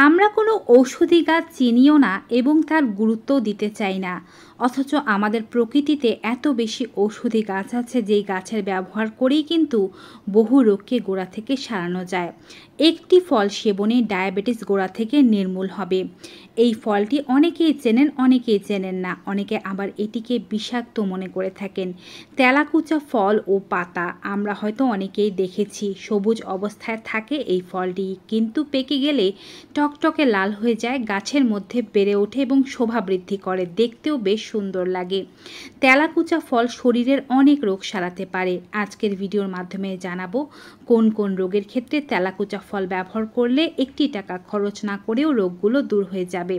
আমরা কোনো ঔষধি গাছ চিনিও না এবং তার গুরুত্বও দিতে চাই না, অথচ আমাদের প্রকৃতিতে এত বেশি ঔষধি গাছ আছে যেই গাছের ব্যবহার করেই কিন্তু বহু রোগকে গোড়া থেকে সারানো যায়। একটি ফল সেবনে ডায়াবেটিস গোড়া থেকে নির্মূল হবে। এই ফলটি অনেকেই চেনেন, অনেকেই চেনেন না, অনেকে আবার এটিকে বিষাক্ত মনে করে থাকেন। তেলাকুচা ফল ও পাতা আমরা হয়তো অনেকেই দেখেছি, সবুজ অবস্থায় থাকে এই ফলটি, কিন্তু পেকে গেলে টকটকে লাল হয়ে যায়, গাছের মধ্যে বেড়ে ওঠে এবং শোভা বৃদ্ধি করে, দেখতেও বেশ সুন্দর লাগে। তেলাকুচা ফল শরীরের অনেক রোগ সারাতে পারে। আজকের ভিডিওর মাধ্যমে জানাবো কোন কোন রোগের ক্ষেত্রে তেলাকুচা ফল ব্যবহার করলে 1 টাকা খরচ না করেও রোগগুলো দূর হয়ে যাবে।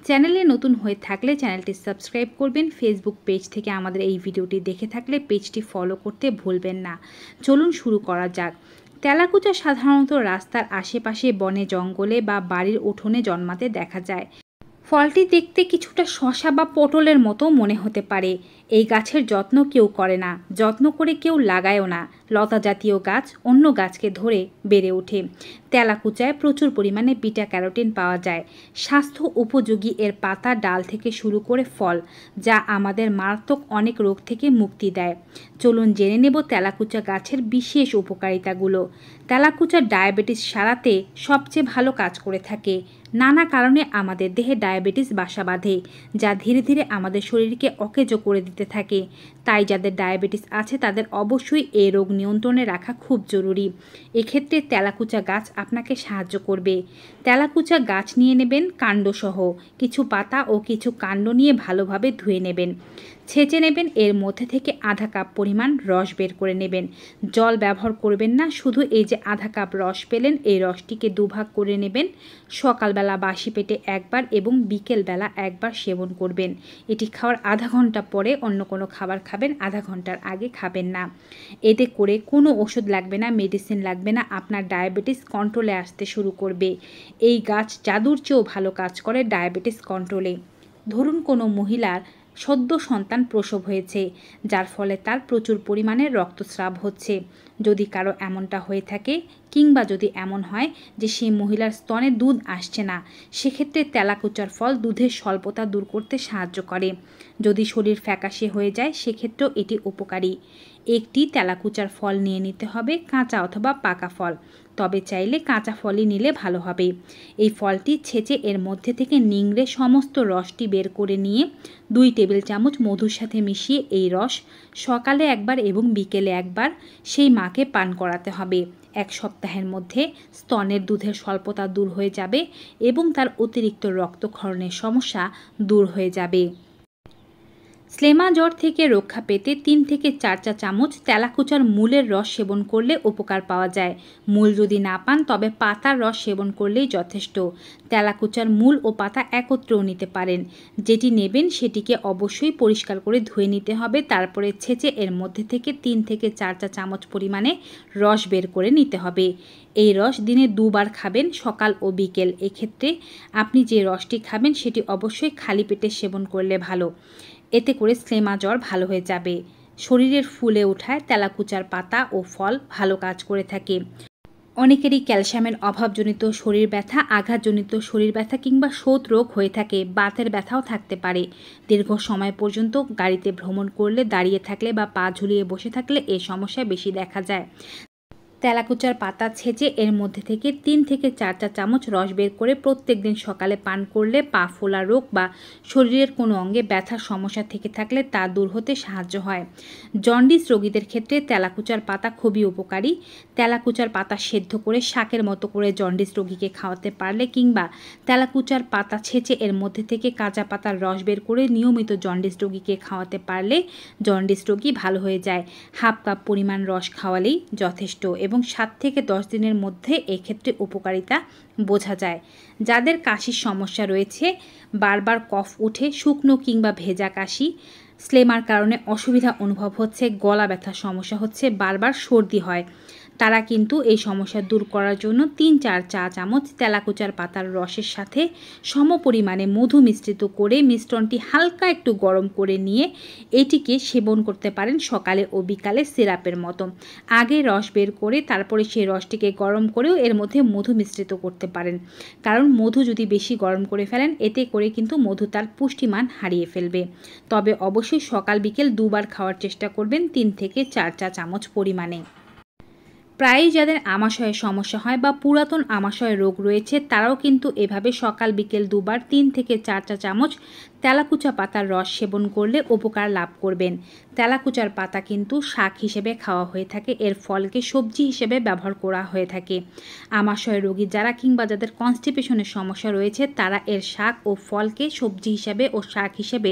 চ্যানেলে নতুন হয়ে থাকলে চ্যানেলটি সাবস্ক্রাইব করবেন। ফেসবুক পেজ থেকে আমাদের এই ভিডিওটি দেখে থাকলে পেজটি ফলো করতে ভুলবেন না। চলুন শুরু করা যাক। তেলাকুচা সাধারণত রাস্তার আশেপাশে, বনে জঙ্গলে বা বাড়ির উঠোনে জন্মাতে দেখা যায়। ফলটি দেখতে কিছুটা শসা বা পটলের মতো মনে হতে পারে। এই গাছের যত্ন কেউ করে না, যত্ন করে কেউ লাগায়ও না। লতা জাতীয় গাছ অন্য গাছকে ধরে বেড়ে ওঠে। তেলাকুচায় প্রচুর পরিমাণে বিটা ক্যারোটিন পাওয়া যায়। স্বাস্থ্য উপযোগী এর পাতা, ডাল থেকে শুরু করে ফল, যা আমাদের মারাত্মক অনেক রোগ থেকে মুক্তি দেয়। চলুন জেনে নেব তেলাকুচা গাছের বিশেষ উপকারিতাগুলো। তেলাকুচা ডায়াবেটিস সারাতে সবচেয়ে ভালো কাজ করে থাকে। নানা কারণে আমাদের দেহে ডায়াবেটিস বাসা বাঁধে, যা ধীরে ধীরে আমাদের শরীরকে অকেজো করে দিতে থাকে। তাই যাদের ডায়াবেটিস আছে তাদের অবশ্যই এই রোগ নিয়ন্ত্রণে রাখা খুব জরুরি। এক্ষেত্রে তেলাকুচা গাছ আপনাকে সাহায্য করবে। তেলাকুচা গাছ নিয়ে নেবেন কাণ্ডসহ, কিছু পাতা ও কিছু কাণ্ড নিয়ে ভালোভাবে ধুয়ে নেবেন। ছেঁচে নেবেন, এর মধ্যে থেকে আধা কাপ পরিমাণ রস বের করে নেবেন। জল ব্যবহার করবেন না, শুধু এই যে আধা কাপ রস পেলেন, এই রসটিকে দুভাগ করে নেবেন। সকালবেলা বাসি পেটে একবার এবং বিকেলবেলা একবার সেবন করবেন। এটি খাওয়ার আধা ঘন্টা পরে অন্য কোনো খাবার খাবেন, আধা ঘন্টার আগে খাবেন না। এতে করে কোনো ওষুধ লাগবে না, মেডিসিন লাগবে না, আপনার ডায়াবেটিস কন্ট্রোলে আসতে শুরু করবে। এই গাছ জাদুর চেয়েও ভালো কাজ করে ডায়াবেটিস কন্ট্রোলে। ধরুন কোনো মহিলার সদ্য সন্তান প্রসব হয়েছে, যার ফলে তার প্রচুর পরিমাণে রক্তস্রাব হচ্ছে। যদি কারো এমনটা হয়ে থাকে, কিংবা যদি এমন হয় যে সেই মহিলার স্তনে দুধ আসছে না, সেক্ষেত্রে তেলাকুচার ফল দুধের স্বল্পতা দূর করতে সাহায্য করে। যদি শরীর ফ্যাকাশে হয়ে যায়, সেক্ষেত্রেও এটি উপকারী। একটি তেলাকুচার ফল নিয়ে নিতে হবে, কাঁচা অথবা পাকা ফল, তবে চাইলে কাঁচা ফলই নিলে ভালো হবে। এই ফলটি ছেঁচে এর মধ্যে থেকে নিংড়ে সমস্ত রসটি বের করে নিয়ে 2 টেবিল চামচ মধুর সাথে মিশিয়ে এই রস সকালে একবার এবং বিকেলে একবার সেই মাকে পান করাতে হবে। 1 সপ্তাহের মধ্যে স্তনের দুধের স্বল্পতা দূর হয়ে যাবে এবং তার অতিরিক্ত রক্তক্ষরণের সমস্যা দূর হয়ে যাবে। স্লেমা জ্বর থেকে রক্ষা পেতে 3 থেকে 4 চা চামচ তেলাকুচার মূলের রস সেবন করলে উপকার পাওয়া যায়। মূল যদি না পান তবে পাতার রস সেবন করলেই যথেষ্ট। তেলাকুচার মূল ও পাতা একত্রেও নিতে পারেন। যেটি নেবেন সেটিকে অবশ্যই পরিষ্কার করে ধুয়ে নিতে হবে, তারপরে ছেঁচে এর মধ্যে থেকে 3 থেকে 4 চা চামচ পরিমাণে রস বের করে নিতে হবে। এই রস দিনে 2 বার খাবেন, সকাল ও বিকেল। এক্ষেত্রে আপনি যে রসটি খাবেন সেটি অবশ্যই খালি পেটে সেবন করলে ভালো। এতে করে স্লেমা জ্বর ভালো হয়ে যাবে। শরীরের ফুলে ওঠায় তেলাকুচার পাতা ও ফল ভালো কাজ করে থাকে। অনেকেরই ক্যালসিয়ামের অভাবজনিত শরীর ব্যথা, আঘাতজনিত শরীর ব্যথা কিংবা শোথ রোগ হয়ে থাকে, বাতের ব্যথাও থাকতে পারে। দীর্ঘ সময় পর্যন্ত গাড়িতে ভ্রমণ করলে, দাঁড়িয়ে থাকলে বা পা ঝুলিয়ে বসে থাকলে এই সমস্যা বেশি দেখা যায়। তেলাকুচার পাতা ছেঁচে এর মধ্যে থেকে 3 থেকে 4 চা চামচ রস বের করে প্রত্যেক দিন সকালে পান করলে পা ফোলা রোগ বা শরীরের কোনো অঙ্গে ব্যথার সমস্যা থেকে থাকলে তা দূর হতে সাহায্য হয়। জন্ডিস রোগীদের ক্ষেত্রে তেলাকুচার পাতা খুবই উপকারী। তেলাকুচার পাতা সেদ্ধ করে শাকের মতো করে জন্ডিস রোগীকে খাওয়াতে পারলে, কিংবা তেলাকুচার পাতা ছেঁচে এর মধ্যে থেকে কাঁচা পাতার রস বের করে নিয়মিত জন্ডিস রোগীকে খাওয়াতে পারলে জন্ডিস রোগী ভালো হয়ে যায়। হাফ কাপ পরিমাণ রস খাওয়ালেই যথেষ্ট এবং 7 থেকে 10 দিনের মধ্যে এক্ষেত্রে উপকারিতা বোঝা যায়। যাদের কাশির সমস্যা রয়েছে, বারবার কফ উঠে, শুকনো কিংবা ভেজা কাশি, স্লেমার কারণে অসুবিধা অনুভব হচ্ছে, গলা ব্যথার সমস্যা হচ্ছে, বারবার সর্দি হয়, তারা কিন্তু এই সমস্যা দূর করার জন্য 3-4 চা চামচ তেলাকুচার পাতার রসের সাথে সমপরিমাণে মধু মিশ্রিত করে মিশ্রণটি হালকা একটু গরম করে নিয়ে এটিকে সেবন করতে পারেন সকালে ও বিকালে সিরাপের মতো। আগে রস বের করে তারপরে সেই রসটিকে গরম করেও এর মধ্যে মধু মিশ্রিত করতে পারেন, কারণ মধু যদি বেশি গরম করে ফেলেন এতে করে কিন্তু মধু তার পুষ্টিমান হারিয়ে ফেলবে। তবে অবশ্যই সকাল বিকেল দুবার খাওয়ার চেষ্টা করবেন 3 থেকে 4 চা চামচ পরিমাণে। প্রায়ই যাদের আমাশয়ের সমস্যা হয় বা পুরাতন আমাশয়ের রোগ রয়েছে তারাও কিন্তু এভাবে সকাল বিকেল দুবার 3 থেকে 4 চা চামচ তেলাকুচা পাতার রস সেবন করলে উপকার লাভ করবেন। তেলাকুচার পাতা কিন্তু শাক হিসেবে খাওয়া হয়ে থাকে, এর ফলকে সবজি হিসেবে ব্যবহার করা হয়ে থাকে। আমাশয় রোগী যারা কিংবা যাদের কনস্টিপেশনের সমস্যা রয়েছে তারা এর শাক ও ফলকে সবজি হিসেবে ও শাক হিসেবে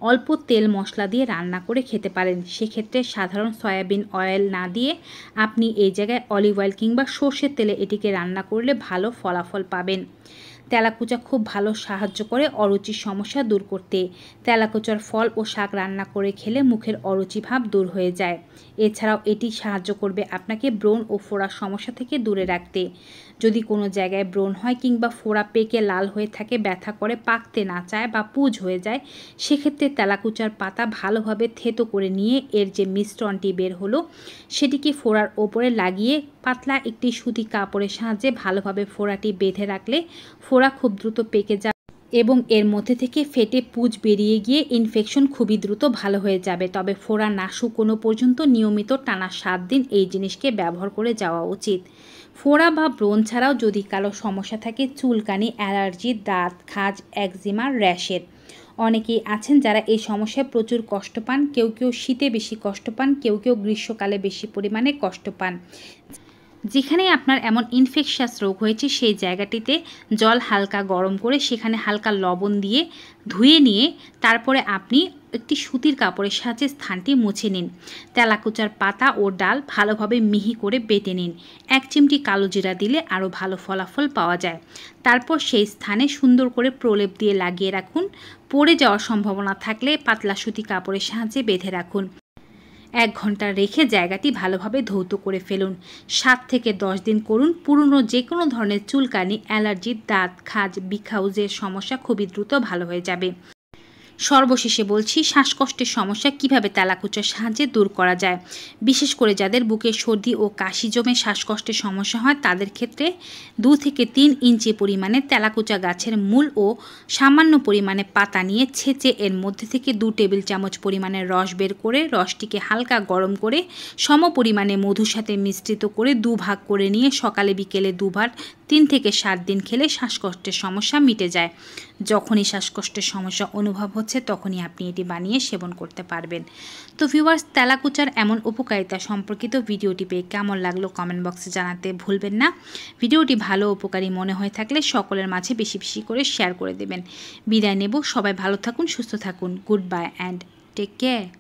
অল্প তেল মশলা দিয়ে রান্না করে খেতে পারেন। সেক্ষেত্রে সাধারণ সয়াবিন অয়েল না দিয়ে আপনি এই জায়গায় অলিভ অয়েল কিংবা সর্ষের তেলে এটিকে রান্না করলে ভালো ফলাফল পাবেন। তেলাকুচা খুব ভালো সাহায্য করে অরুচির সমস্যা দূর করতে। তেলাকুচার ফল ও শাক রান্না করে খেলে মুখের অরুচি ভাব দূর হয়ে যায়। এছাড়াও এটি সাহায্য করবে আপনাকে ব্রণ ও ফোড়ার সমস্যা থেকে দূরে রাখতে। যদি কোনো জায়গায় ব্রণ হয় কিংবা ফোড়া পেকে লাল হয়ে থাকে, ব্যথা করে, পাকতে না চায় বা পুজ হয়ে যায়, সেক্ষেত্রে তেলাকুচার পাতা ভালোভাবে থেতো করে নিয়ে এর যে মিশ্রণটি বের হলো সেটিকে ফোড়ার ওপরে লাগিয়ে পাতলা একটি সুতি কাপড়ের সাহায্যে ভালোভাবে ফোড়াটি বেঁধে রাখলে ফোড়া খুব দ্রুত পেকে যাবে এবং এর মধ্যে থেকে ফেটে পুজ বেরিয়ে গিয়ে ইনফেকশন খুবই দ্রুত ভালো হয়ে যাবে। তবে ফোড়া না শুকোনো পর্যন্ত নিয়মিত টানা 7 দিন এই জিনিসকে ব্যবহার করে যাওয়া উচিত। ফোড়া বা ব্রণ ছাড়াও যদি কারো সমস্যা থাকে চুলকানি, অ্যালার্জি, দাঁত খাজ, একজিমা, র্যাশের, অনেকেই আছেন যারা এই সমস্যায় প্রচুর কষ্ট পান। কেউ কেউ শীতে বেশি কষ্ট পান, কেউ কেউ গ্রীষ্মকালে বেশি পরিমাণে কষ্ট পান। যেখানে আপনার এমন ইনফেকশাস রোগ হয়েছে সেই জায়গাটিতে জল হালকা গরম করে সেখানে হালকা লবণ দিয়ে ধুয়ে নিয়ে তারপরে আপনি একটি সুতির কাপড়ের সাহায্যে স্থানটি মুছে নিন। তেলাকুচার পাতা ও ডাল ভালোভাবে মিহি করে বেটে নিন। 1 চিমটি কালো জিরা দিলে আরও ভালো ফলাফল পাওয়া যায়। তারপর সেই স্থানে সুন্দর করে প্রলেপ দিয়ে লাগিয়ে রাখুন। পড়ে যাওয়ার সম্ভাবনা থাকলে পাতলা সুতি কাপড়ের সাহায্যে বেঁধে রাখুন। 1 ঘন্টা রেখে জায়গাটি ভালোভাবে ধৌত করে ফেলুন। 7 থেকে 10 দিন করুন। পুরনো যে কোনো ধরনের চুলকানি, অ্যালার্জি, দাঁত খাজ, বিখাউজের সমস্যা খুবই দ্রুত ভালো হয়ে যাবে। সর্বশেষে বলছি শ্বাসকষ্টের সমস্যা কিভাবে তেলাকুচার সাহায্যে দূর করা যায়। বিশেষ করে যাদের বুকে সর্দি ও কাশি জমে শ্বাসকষ্টের সমস্যা হয় তাদের ক্ষেত্রে 2 থেকে 3 ইঞ্চি পরিমাণে তেলাকুচা গাছের মূল ও সামান্য পরিমাণে পাতা নিয়ে ছেঁচে এর মধ্যে থেকে 2 টেবিল চামচ পরিমাণে রস বের করে রসটিকে হালকা গরম করে সম পরিমাণে মধুর সাথে মিশ্রিত করে 2 ভাগ করে নিয়ে সকালে বিকেলে 2 বার 3 থেকে 7 দিন খেলে শ্বাসকষ্টের সমস্যা মিটে যায়। যখনই শ্বাসকষ্টের সমস্যা অনুভব হচ্ছে তখনই আপনি এটি বানিয়ে সেবন করতে পারবেন। তো ভিউয়ার্স, তেলাকুচার এমন উপকারিতা সম্পর্কিত ভিডিওটি পেয়ে কেমন লাগলো কমেন্ট বক্সে জানাতে ভুলবেন না। ভিডিওটি ভালো উপকারী মনে হয়ে থাকলে সকলের মাঝে বেশি বেশি করে শেয়ার করে দেবেন। বিদায় নেব। সবাই ভালো থাকুন, সুস্থ থাকুন। Good bye and take care.